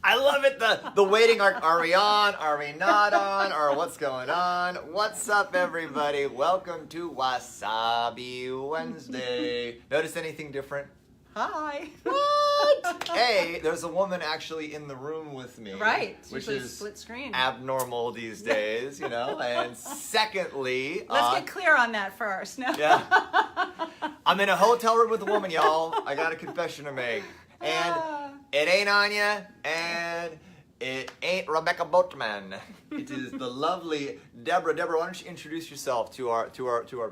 I love it. The waiting. Are we on? Are we not on? Or what's going on? What's up, everybody? Welcome to Wasabi Wednesday. Notice anything different? Hi. What? Hey, there's a woman actually in the room with me. Right. Which Usually is split screen. abnormal these days, you know. And secondly, Let's get clear on that first. No. yeah, I'm in a hotel room with a woman, y'all. I got a confession to make, and it ain't Anya, and it ain't Rebecca Boatman. It is the lovely Deborah. Deborah, why don't you introduce yourself to our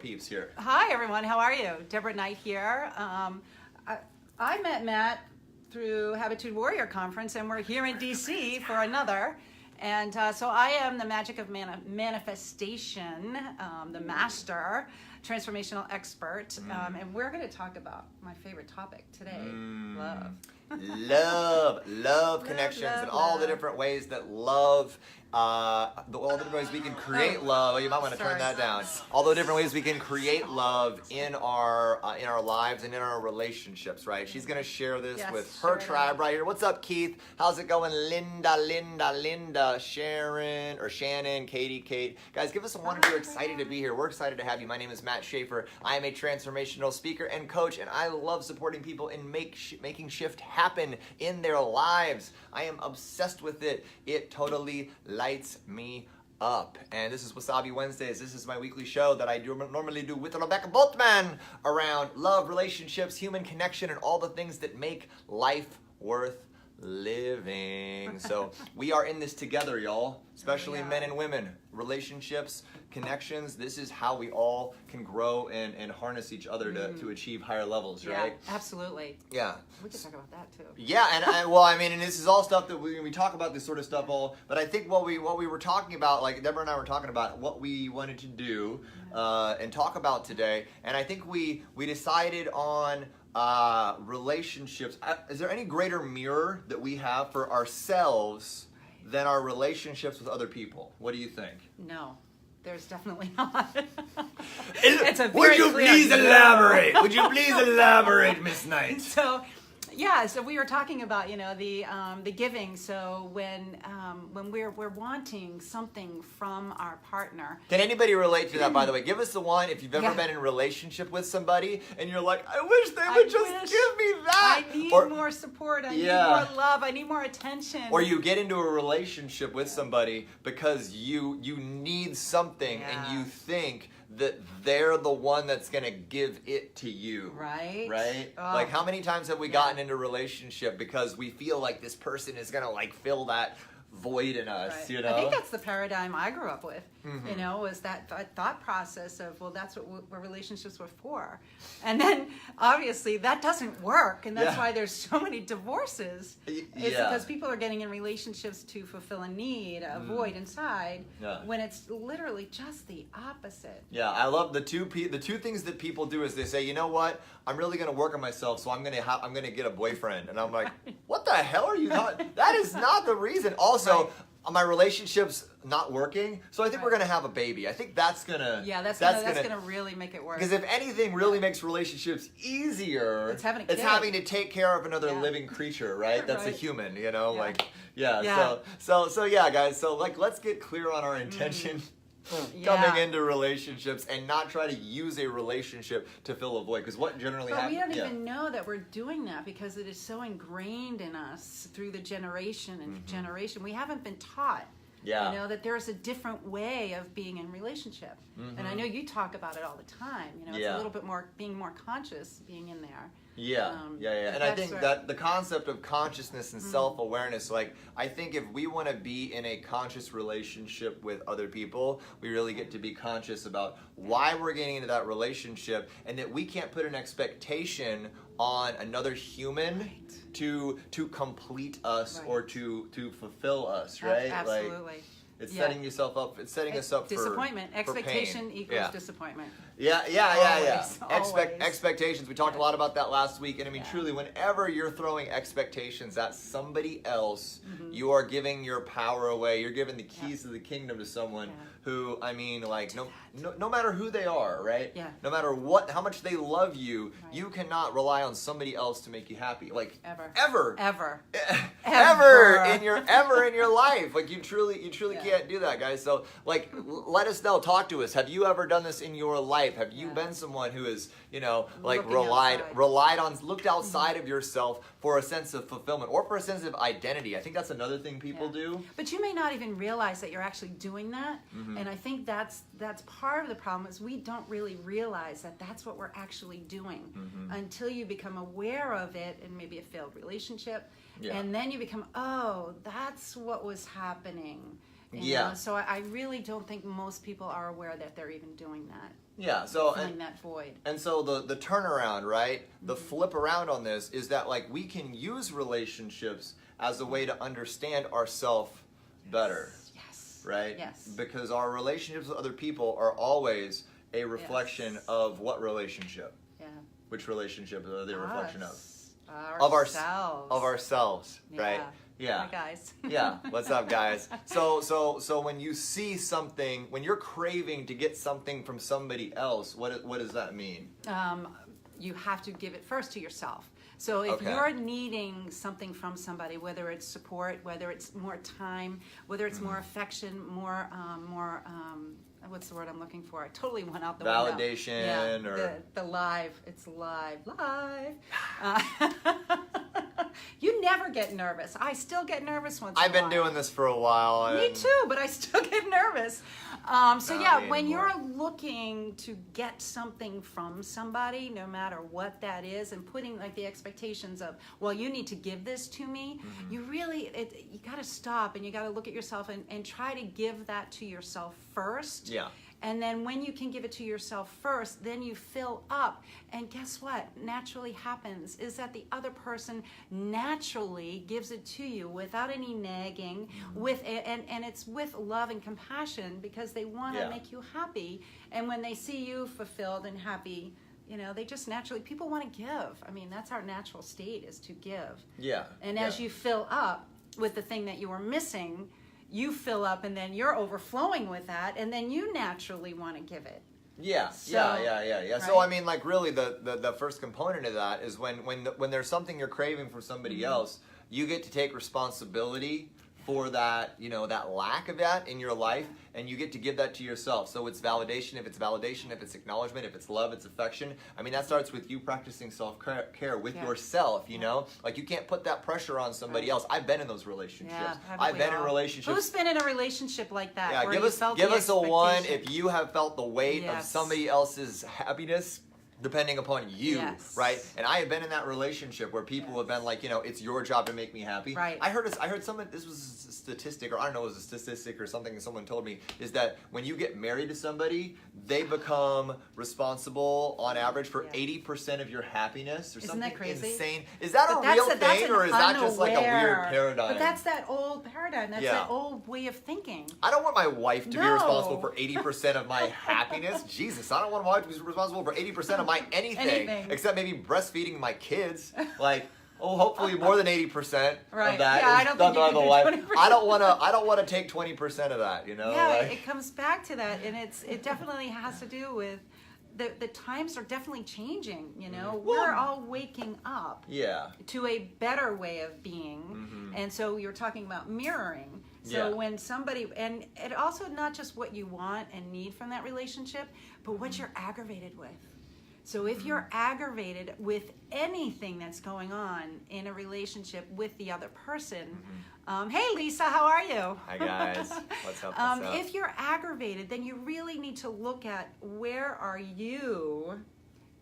peeps here? Hi, everyone. How are you? Deborah Knight here. I met Matt through Habitude Warrior Conference, and we're here in D.C. for another. And so I am the magic of manifestation, the master, transformational expert. And we're going to talk about my favorite topic today, love. Love connections, and all the different ways that love, all the different ways we can create love. You might want to turn that down. All the different ways we can create love in our lives and in our relationships, right? She's going to share this with her tribe right here. What's up, Keith? How's it going? Linda, Shannon, Katie, Kate. Guys, give us a one if you're excited to be here. We're excited to have you. My name is Matt Schaefer. I am a transformational speaker and coach, and I love supporting people in making shift happen in their lives. I am obsessed with it. It totally lights me up. And this is Wasabi Wednesdays. This is my weekly show that I normally do with Rebecca Boatman around love, relationships, human connection, and all the things that make life worth living. So we are in this together, y'all, especially men and women. Relationships, connections, this is how we all can grow and harness each other to achieve higher levels, right? Yeah, absolutely. Yeah. We could talk about that too. Yeah, and this is all stuff that we talk about this sort of stuff but I think what we were talking about, like Deborah and I were talking about what we wanted to do and talk about today, and I think we decided on relationships. Is there any greater mirror that we have for ourselves than our relationships with other people? What do you think? No, there's definitely not. Would you please elaborate? Would you please elaborate, Miss Knight? So we were talking about the giving. So when we're wanting something from our partner. Can anybody relate to that? By the way, give us the one if you've ever been in a relationship with somebody and you're like, I wish they would just give me that. I need more support. I need more love. I need more attention. Or you get into a relationship with somebody because you need something and you think that they're the one that's going to give it to you. Right? Oh. Like how many times have we gotten into a relationship because we feel like this person is going to like fill that void in us, you know? I think that's the paradigm I grew up with, was that thought process of, well, that's what relationships were for. And then, obviously, that doesn't work, and that's why there's so many divorces. It's because people are getting in relationships to fulfill a need, a void inside, when it's literally just the opposite. Yeah, I love the two things that people do is they say, you know what, I'm really going to work on myself, so I'm going to get a boyfriend. And I'm like, what the hell are you not? That is not the reason. Also, my relationship's not working, so I think we're gonna have a baby. I think that's gonna that's gonna really make it work. Because if anything really makes relationships easier, it's having to take care of another living creature, right? That's a human, you know, So guys. So like, let's get clear on our intention. Coming into relationships and not try to use a relationship to fill a void, because what generally happens. We don't even know that we're doing that because it is so ingrained in us through the generation and generation. We haven't been taught, that there's a different way of being in relationship. And I know you talk about it all the time. It's a little bit more being more conscious, being in there. And I think that the concept of consciousness and self-awareness, like, I think if we want to be in a conscious relationship with other people, we really get to be conscious about why we're getting into that relationship, and that we can't put an expectation on another human to complete us or to fulfill us, right? Absolutely. It's setting yourself up. It's setting us up for disappointment. Expectation pain. equals disappointment. Always. Expectations. We talked a lot about that last week, and I mean, truly, whenever you're throwing expectations at somebody else, you are giving your power away. You're giving the keys to the kingdom to someone who, I mean, like, no matter who they are, right? No matter how much they love you, you cannot rely on somebody else to make you happy. Like, ever in ever in your life. Like you truly can't do that, guys. So like, let us know. Talk to us. Have you ever done this in your life? Have you been someone who is, like looked outside of yourself for a sense of fulfillment or for a sense of identity? I think that's another thing people do. But you may not even realize that you're actually doing that. And I think that's part of the problem is we don't really realize that that's what we're actually doing until you become aware of it in maybe a failed relationship. And then you become, oh, that's what was happening. You know? So I really don't think most people are aware that they're even doing that. Yeah, so filling that void. And so the turnaround, right? The flip around on this is that like we can use relationships as a way to understand ourselves better. Yes. Right? Yes. Because our relationships with other people are always a reflection of what relationship? Yeah. Which relationship are they a reflection of? Ourselves. Of ourselves, right? Yeah. Hi guys. Yeah. What's up, guys? So when you see something, when you're craving to get something from somebody else, what does that mean? You have to give it first to yourself. So if you're needing something from somebody, whether it's support, whether it's more time, whether it's more affection, more what's the word I'm looking for? I totally went out the window. Validation or the live. It's live. You never get nervous. I still get nervous once in a while. I've been doing this for a while. Me too, but I still get nervous. When you're looking to get something from somebody, no matter what that is, and putting like the expectations of, well, you need to give this to me, you got to stop and you got to look at yourself and try to give that to yourself first. Yeah. And then when you can give it to yourself first, then you fill up. And guess what naturally happens is that the other person naturally gives it to you without any nagging, and it's with love and compassion because they want to make you happy. And when they see you fulfilled and happy, they just naturally, people want to give. I mean, that's our natural state, is to give. Yeah. And as you fill up with the thing that you were missing, you fill up and then you're overflowing with that, and then you naturally want to give it. Yeah. Right? So I mean, like really the first component of that is when there's something you're craving from somebody else, you get to take responsibility for that, that lack of that in your life, and you get to give that to yourself. So it's validation, if it's acknowledgement, if it's love, it's affection. I mean, that starts with you practicing self-care with yourself, Like you can't put that pressure on somebody else. I've been in those relationships. I've been in relationships. Who's been in a relationship like that? Yeah, where give us a one if you have felt the weight of somebody else's happiness depending upon you, right? And I have been in that relationship where people have been like, it's your job to make me happy. Right. I heard someone, this was a statistic, or I don't know, it was a statistic or something someone told me, is that when you get married to somebody, they become responsible on average for 80% of your happiness, or Isn't something that crazy? insane. Is that a real thing, or is that just like a weird paradigm? But that's that old paradigm. That's that old way of thinking. I don't want my wife to be responsible for 80% of my happiness. Jesus, I don't want my wife to be responsible for 80% of my anything, except maybe breastfeeding my kids. Like, hopefully more than 80% of that is done by the wife. I don't want to take 20% of that. It comes back to that, and it definitely has to do with the times are definitely changing. We're all waking up to a better way of being, and so you're talking about mirroring. So when somebody, and it also not just what you want and need from that relationship, but what you're aggravated with. So if you're aggravated with anything that's going on in a relationship with the other person, hey Lisa, how are you? Hi guys, what's up? If you're aggravated, then you really need to look at where are you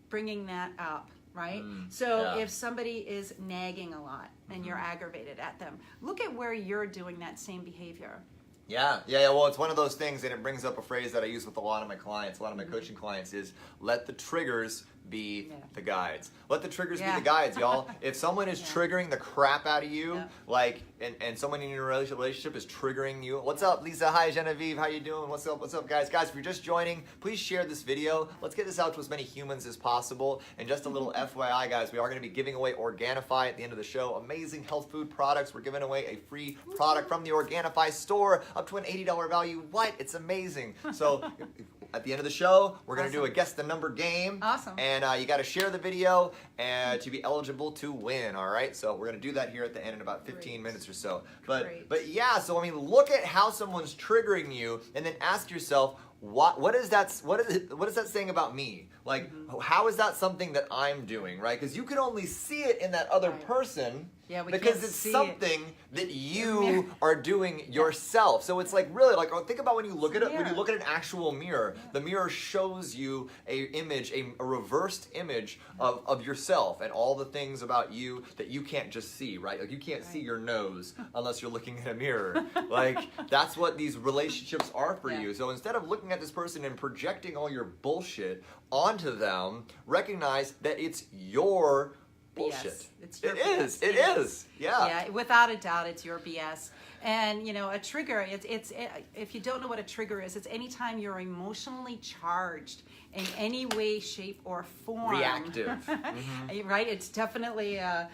bringing that up, right? So if somebody is nagging a lot and you're aggravated at them, look at where you're doing that same behavior. Yeah. Well, it's one of those things, and it brings up a phrase that I use with a lot of my clients, a lot of my coaching clients, is let the triggers be the guides. Let the triggers be the guides, y'all. If someone is triggering the crap out of you, like, and someone in your relationship is triggering you, what's up, Lisa? Hi, Genevieve. How you doing? What's up, guys? Guys, if you're just joining, please share this video. Let's get this out to as many humans as possible. And just a little FYI, guys, we are going to be giving away Organifi at the end of the show. Amazing health food products. We're giving away a free product from the Organifi store, up to an $80 value. What? It's amazing. So at the end of the show, we're going to do a guess the number game. Awesome. And you got to share the video and to be eligible to win, all right? So we're going to do that here at the end in about 15 minutes or so. But yeah, so I mean, look at how someone's triggering you and then ask yourself, what is that saying about me? Like, how is that something that I'm doing, right? Because you can only see it in that other person. Yeah, we because can't it's see something that you are doing yourself. So it's like really like think about when you look at it, when you look at an actual mirror, the mirror shows you a image, a reversed image of yourself and all the things about you that you can't just see, right? Like you can't see your nose unless you're looking in a mirror. Like that's what these relationships are for you. So instead of looking at this person and projecting all your bullshit onto them, recognize that it's your bullshit. Yes, it's your it BS. is. It is. Yeah. Yeah, without a doubt, it's your BS. And you know, a trigger. It's if you don't know what a trigger is, it's anytime you're emotionally charged in any way, shape, or form. Reactive. Right? It's definitely. Yeah,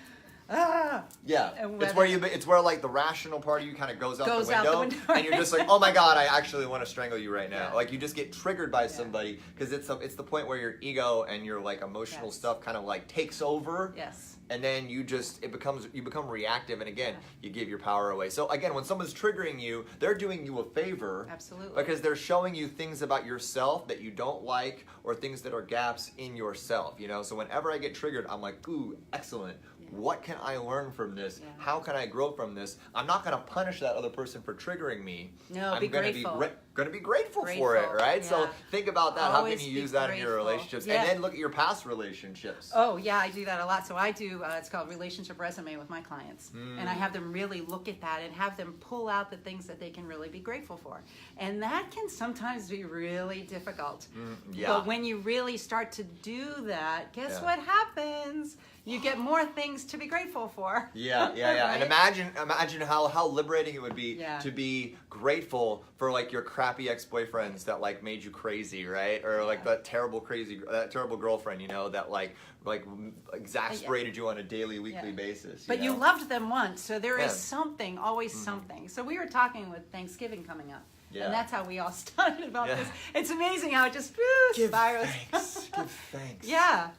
it's where like the rational part of you kind of goes out the window, and you're just like, oh my god, I actually want to strangle you right now. Like you just get triggered by somebody because it's the point where your ego and your like emotional stuff kind of like takes over. Yes. And then you become reactive, and again, you give your power away. So again, when someone's triggering you, they're doing you a favor. Absolutely. Because they're showing you things about yourself that you don't like, or things that are gaps in yourself. You know, so whenever I get triggered, I'm like, ooh, excellent. What can I learn from this? Yeah. How can I grow from this? I'm not going to punish that other person for triggering me. No, I'm be grateful. Going to be grateful for it, right? Yeah. So think about that. Always How can you be use that in your grateful. relationships? Yeah. And then look at your past relationships. Oh yeah, I do that a lot. So I do. It's called relationship resume with my clients, and I have them really look at that and have them pull out the things that they can really be grateful for, and that can sometimes be really difficult. Yeah. But when you really start to do that, guess what happens? You get more things to be grateful for. Yeah. Right? And imagine how liberating it would be to be grateful for like your crappy ex-boyfriends that like made you crazy, right? Or like that terrible girlfriend, you know, that like exasperated you on a daily, weekly basis. But you loved them once, so there is something, always something. So we were talking with Thanksgiving coming up. Yeah. And that's how we all started about this. It's amazing how it just spirals. Give thanks. Yeah.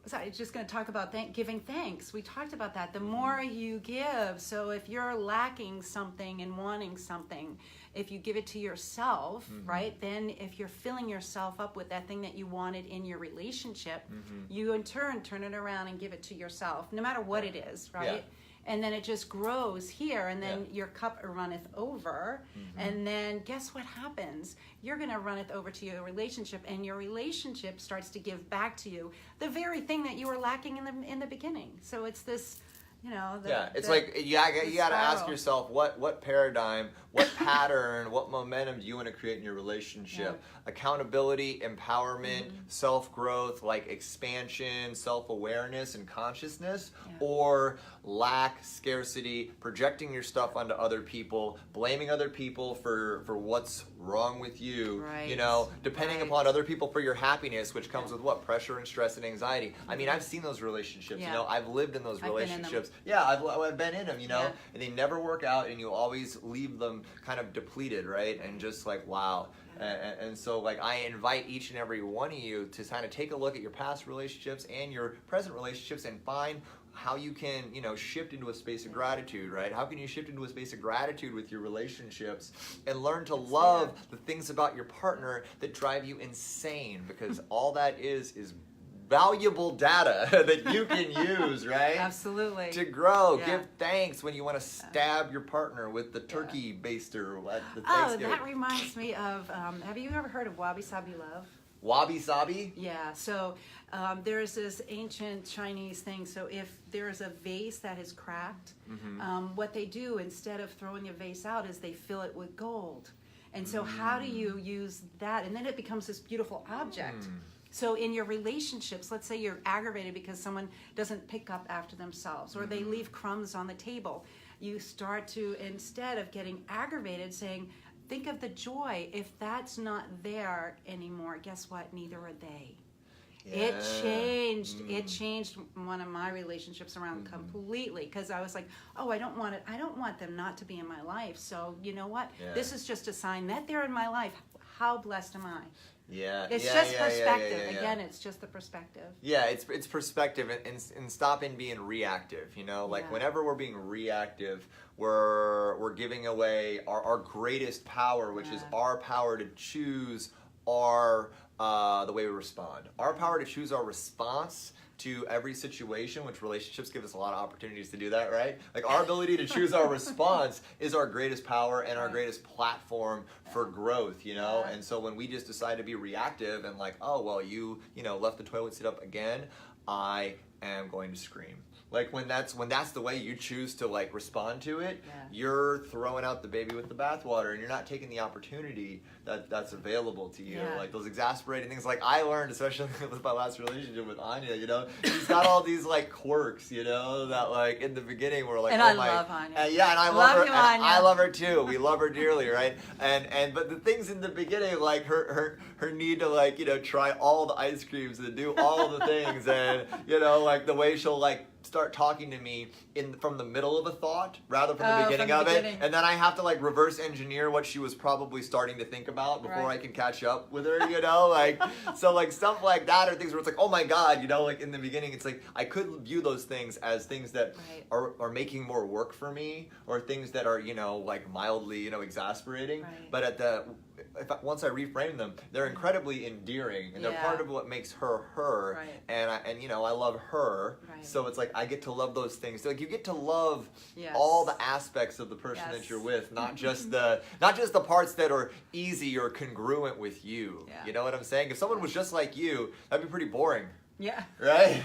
So I was just going to talk about giving thanks. We talked about that. The more you give, so if you're lacking something and wanting something, if you give it to yourself, right, then if you're filling yourself up with that thing that you wanted in your relationship, you in turn turn it around and give it to yourself, no matter what it is, right? Yeah. And then it just grows here, and then your cup runneth over. And then guess what happens? You're going to run it over to your relationship, and your relationship starts to give back to you the very thing that you were lacking in the beginning. So it's this, you know. It's like you got to ask yourself what paradigm, what pattern, what momentum do you want to create in your relationship? Accountability, empowerment, self-growth, like expansion, self-awareness, and consciousness, or lack, scarcity, projecting your stuff onto other people, blaming other people for what's wrong with you, you know, depending upon other people for your happiness, which comes with what? Pressure and stress and anxiety. I mean, I've seen those relationships, you know, I've lived in those relationships. Yeah, I've been in them, you know, and they never work out, and you always leave them kind of depleted, right? And just like, wow. And so like I invite each and every one of you to kind of take a look at your past relationships and your present relationships and find how you can, you know, shift into a space of gratitude, right? How can you shift into a space of gratitude with your relationships and learn to love the things about your partner that drive you insane, because all that is valuable data that you can use, right? Absolutely. To grow. Give thanks when you want to stab your partner with the turkey baster at the Thanksgiving. That reminds me of, have you ever heard of Wabi Sabi Love? Wabi Sabi? Yeah, so there's this ancient Chinese thing. So if there's a vase that is cracked, what they do instead of throwing a vase out is they fill it with gold. And so how do you use that? And then it becomes this beautiful object. So in your relationships, let's say you're aggravated because someone doesn't pick up after themselves, or they leave crumbs on the table. You start to, instead of getting aggravated, saying, think of the joy. If that's not there anymore, guess what? Neither are they. It changed one of my relationships around completely, because I was like, oh, I don't want them not to be in my life. So you know what? This is just a sign that they're in my life. how blessed am I? Yeah, it's yeah, just yeah, perspective. yeah. Again, it's just the perspective. Yeah, it's perspective and stopping being reactive. You know, like whenever we're being reactive, we're giving away our greatest power, which is our power to choose our the way we respond. Our power to choose our response to every situation, which relationships give us a lot of opportunities to do that, right? Like our ability to choose our response is our greatest power and our greatest platform for growth, you know? And so when we just decide to be reactive and like, oh, well, you know, left the toilet seat up again, I am going to scream. Like when that's the way you choose to like respond to it, you're throwing out the baby with the bathwater, and you're not taking the opportunity that's available to you. Like those exasperating things. Like I learned, especially with my last relationship with Anya, you know, she's got all these like quirks, you know, that like in the beginning were like, and oh I my, love Anya. and I love her. You, And Anya. I love her too. We love her dearly, right? And but the things in the beginning, like her need to like, you know, try all the ice creams and do all the things, and you know, like the way she'll like start talking to me from the middle of a thought rather from the beginning of it, and then I have to like reverse engineer what she was probably starting to think about before I can catch up with her, you know, like so like stuff like that, or things where it's like, oh my god, you know, like in the beginning it's like I could view those things as things that are making more work for me, or things that are, you know, like mildly, you know, exasperating, but once I reframe them, they're incredibly endearing, and they're part of what makes her, and you know, I love her, so it's like I get to love those things. Like you get to love all the aspects of the person that you're with, not just the parts that are easy or congruent with you. You know what I'm saying? If someone was just like you, that'd be pretty boring. Yeah. Right?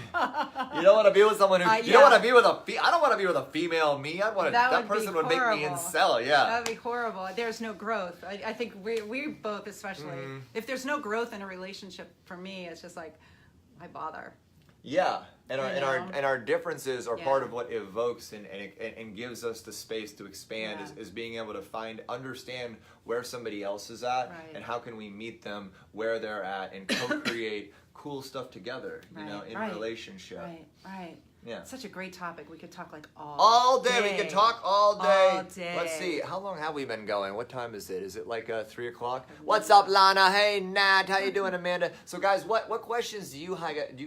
You don't want to be with someone who you don't want to be with I don't want to be with a female me. I want that person would make me incel. Yeah. That would be horrible. There's no growth. I think we both, especially, if there's no growth in a relationship, for me, it's just like, why bother? Yeah, and our differences are part of what evokes and gives us the space to expand. Is being able to understand where somebody else is at, and how can we meet them where they're at, and co-create cool stuff together, you know, in relationship. Right. Yeah. Such a great topic. We could talk like all day. We could talk all day. All day. Let's see. How long have we been going? What time is it? Is it like 3 o'clock? What's up, Lana? Hey, Nat. How you doing, Amanda? So, guys, what questions do you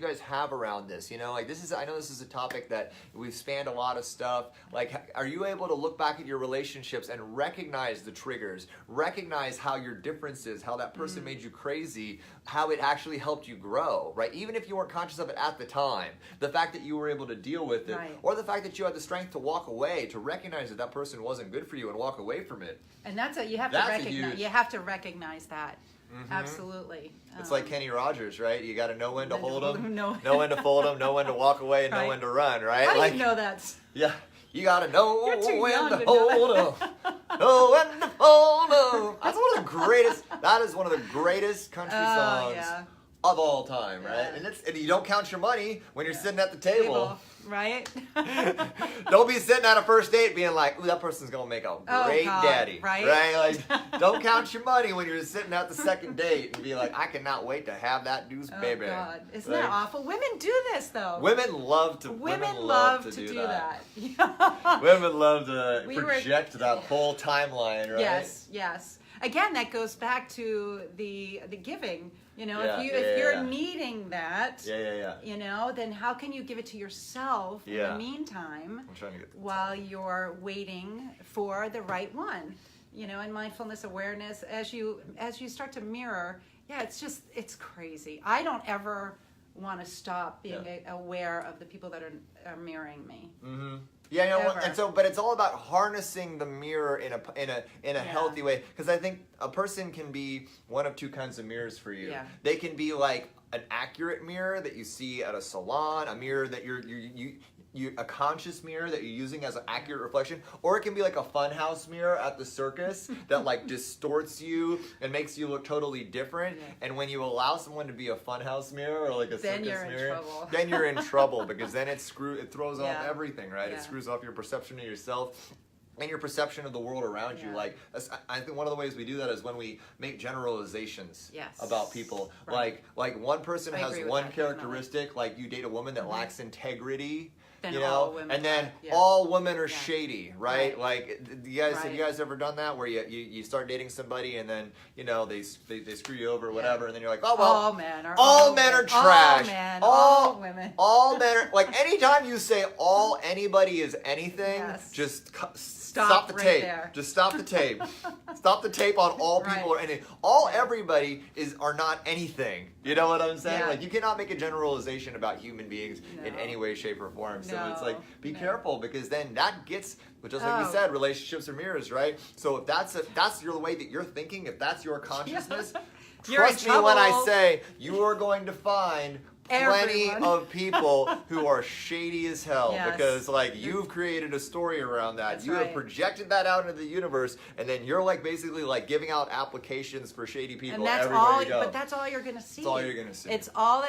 guys have around this? You know, like I know this is a topic that we've spanned a lot of stuff. Like, are you able to look back at your relationships and recognize the triggers, recognize how your differences, how that person made you crazy, how it actually helped you grow, right? Even if you weren't conscious of it at the time, the fact that you were able to deal with it, or the fact that you had the strength to walk away, to recognize that person wasn't good for you and walk away from it. And you have to recognize. You have to recognize that. Absolutely. It's like Kenny Rogers, right? You got to know when to hold them, know when to fold them, know when to walk away, and know when to run, right? How do you know that? Yeah. You gotta know when to hold them. Know when to fold them. That's one of the greatest. That is one of the greatest country songs of all time, right? And you don't count your money when you're sitting at the table. Right? Don't be sitting at a first date being like, ooh, that person's gonna make a great daddy. Right? Like, don't count your money when you're sitting at the second date and be like, I cannot wait to have that dude's baby. Oh God, isn't that awful? Women do this though. Women love to do that. Women love to project that whole timeline, right? Yes. Again, that goes back to the giving. You know, if you're needing that, you know, then how can you give it to yourself in the meantime while you're waiting for the right one? You know, and mindfulness awareness, as you start to mirror, it's crazy. I don't ever want to stop being aware of the people that are mirroring me. Yeah, you know, but it's all about harnessing the mirror in a healthy way, because I think a person can be one of two kinds of mirrors for you. They can be like an accurate mirror that you see at a salon, a mirror that a conscious mirror that you're using as an accurate reflection, or it can be like a funhouse mirror at the circus that like distorts you and makes you look totally different. And when you allow someone to be a funhouse mirror or like a circus mirror, then you're in trouble, because then it throws off everything, right? It screws off your perception of yourself and your perception of the world around you. Like, I think one of the ways we do that is when we make generalizations about people. Like one person has one characteristic, like you date a woman that lacks integrity, Then you know, all women and then are, yeah. all women are Yeah. shady, right? Right. Like, have Right. you guys ever done that where you start dating somebody and then you know they screw you over or whatever, and then you're like, oh well, all men are all men are trash. All men, all all women. all men are like. Anytime you say all anybody is anything, Yes. just Stop the right tape. there. Just stop the tape. Stop the tape on all people Right. or anything. All everybody are not anything. You know what I'm saying? Yeah. Like you cannot make a generalization about human beings in No. any way, shape, or form. So it's like be No. careful because then that gets, just like we Oh. said, relationships are mirrors, right? So if that's your way that you're thinking, if that's your consciousness, You're in trust me when I trouble. say you are going to find plenty Everyone. of people who are shady as hell Yes. because like you've created a story around that. That's You have right. projected that out into the universe, and then you're like basically like giving out applications for shady people And that's everywhere all. you go. But that's all you're gonna see. That's all you're gonna see. It's all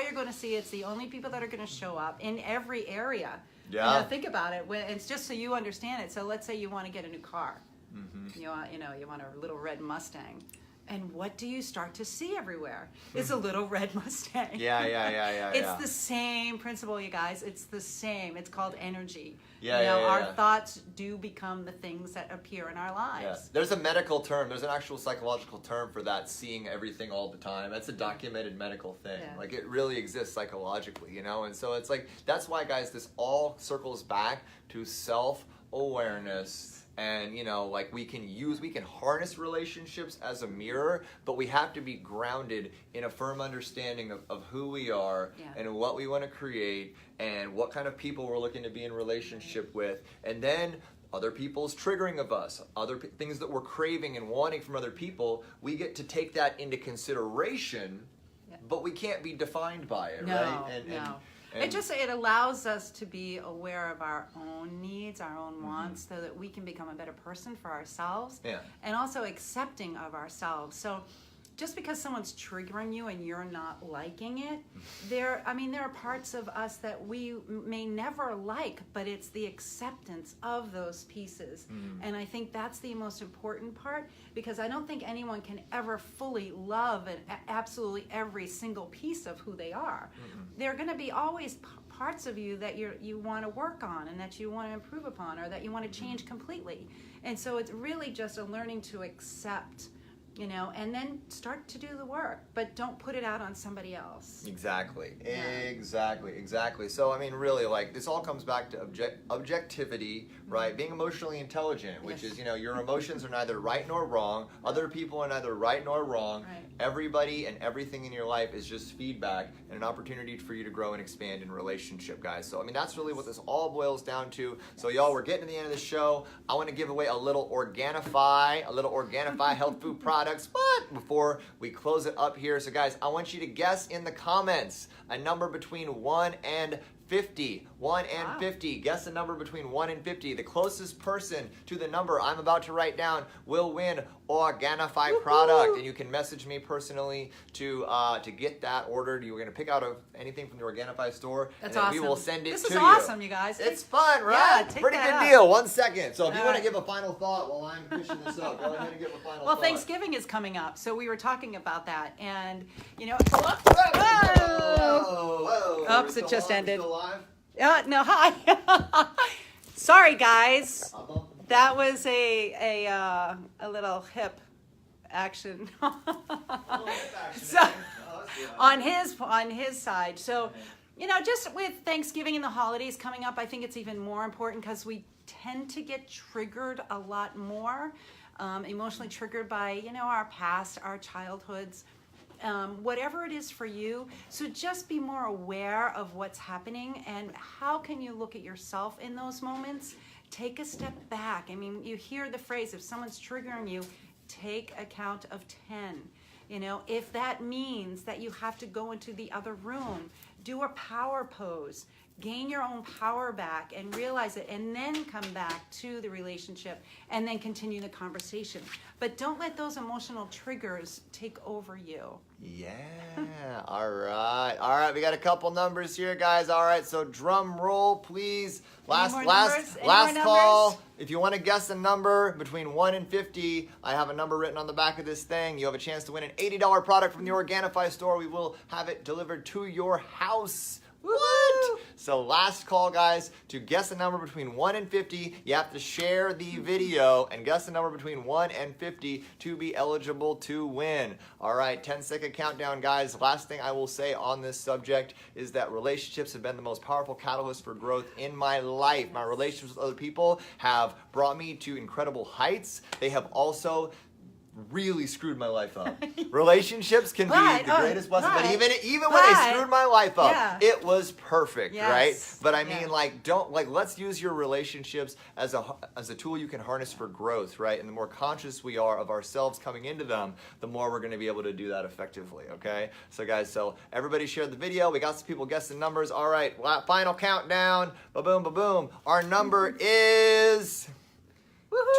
you're gonna see. It's the only people that are gonna show up in every area. Yeah. You know, think about it. It's just so you understand it. So let's say you want to get a new car. Mm-hmm. You want a little red Mustang. And what do you start to see everywhere? It's a little red Mustang. Yeah. It's the same principle, you guys. It's the same. It's called energy. Yeah, Our yeah. thoughts do become the things that appear in our lives. Yeah. There's a medical term. There's an actual psychological term for that. Seeing everything all the time. That's a documented medical thing. Yeah. Like it really exists psychologically, you know. And so it's like that's why, guys, this all circles back to self-awareness. And you know, like we can harness relationships as a mirror, but we have to be grounded in a firm understanding of who we are and what we want to create and what kind of people we're looking to be in relationship with, and then other people's triggering of us, things that we're craving and wanting from other people. We get to take that into consideration, but we can't be defined by it, right? And it allows us to be aware of our own needs, our own wants, so that we can become a better person for ourselves, and also accepting of ourselves. So just because someone's triggering you and you're not liking it, there are parts of us that we may never like, but it's the acceptance of those pieces. And I think that's the most important part, because I don't think anyone can ever fully love absolutely every single piece of who they are. There are going to be always parts of you that you want to work on and that you want to improve upon, or that you want to change completely. And so it's really just a learning to accept, and then start to do the work, but don't put it out on somebody else. Exactly. So, I mean, really, like, this all comes back to objectivity, right? Being emotionally intelligent, which is, your emotions are neither right nor wrong. Other people are neither right nor wrong. Right. Everybody and everything in your life is just feedback and an opportunity for you to grow and expand in relationship, guys. So, I mean, that's really what this all boils down to. So, y'all, we're getting to the end of the show. I want to give away a little Organifi health food product. But before we close it up here, so guys, I want you to guess in the comments a number between 1 and 50. 1 and 50. Guess a number between 1 and 50. The closest person to the number I'm about to write down will win Organifi product. And you can message me personally to get that ordered. You're going to pick out anything from the Organifi store. That's and then awesome. we will send it This to is you. awesome, you guys. It's fun, right? Yeah, take Pretty that good up. deal. 1 second. So if you All want to right. give a final thought while I'm pushing this up, go ahead and give a final Well, thought. Thanksgiving is coming up, so we were talking about that, and Whoa! Oops, it just ended. Still alive? No, hi. Sorry, guys. That was a little hip action. So, on his side. So, just with Thanksgiving and the holidays coming up, I think it's even more important because we tend to get triggered a lot more, emotionally triggered by, our past, our childhoods, whatever it is for you. So just be more aware of what's happening and how can you look at yourself in those moments. Take a step back. I mean, you hear the phrase, if someone's triggering you, take a count of 10. If that means that you have to go into the other room, do a power pose, gain your own power back and realize it, and then come back to the relationship and then continue the conversation. But don't let those emotional triggers take over you. Yeah. All right. We got a couple numbers here, guys. All right. So drum roll, please. Last call. If you want to guess a number between 1 and 50, I have a number written on the back of this thing. You have a chance to win an $80 product from the Organifi store. We will have it delivered to your house. What? So last call, guys, to guess a number between 1 and 50, you have to share the video and guess a number between 1 and 50 to be eligible to win. All right, 10-second countdown, guys. Last thing I will say on this subject is that relationships have been the most powerful catalyst for growth in my life. My relationships with other people have brought me to incredible heights. They have also really screwed my life up. Relationships can be the greatest blessing, but even when they screwed my life up, it was perfect, right? But I mean, let's use your relationships as a tool you can harness for growth, right? And the more conscious we are of ourselves coming into them, the more we're going to be able to do that effectively, okay? So guys, everybody shared the video. We got some people guessing numbers. All right, final countdown. Ba-boom, ba-boom. Our number is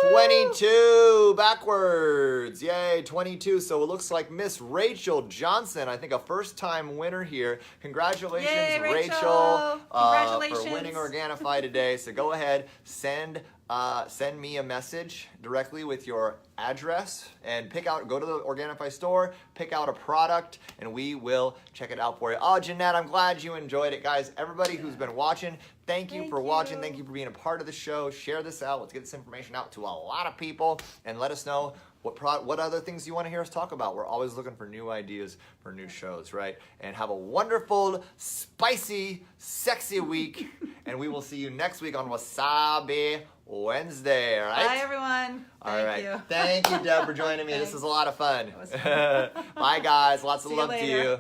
22 backwards. Yay, 22. So it looks like Miss Rachel Johnson, I think a first-time winner here. Congratulations, Yay, Rachel. Congratulations. For winning Organifi today. So go ahead, send me a message directly with your address and go to the Organifi store, pick out a product, and we will check it out for you. Oh, Jeanette, I'm glad you enjoyed it. Guys, everybody who's been watching, thank you for watching. Thank you for being a part of the show. Share this out. Let's get this information out to a lot of people and let us know what other things you want to hear us talk about. We're always looking for new ideas for new shows, right? And have a wonderful, spicy, sexy week. And we will see you next week on Wasabi Wednesday, all right? Bye, everyone. Thank you. Thank you, Deb, for joining me. This was a lot of fun. Bye, guys. Lots of love to you.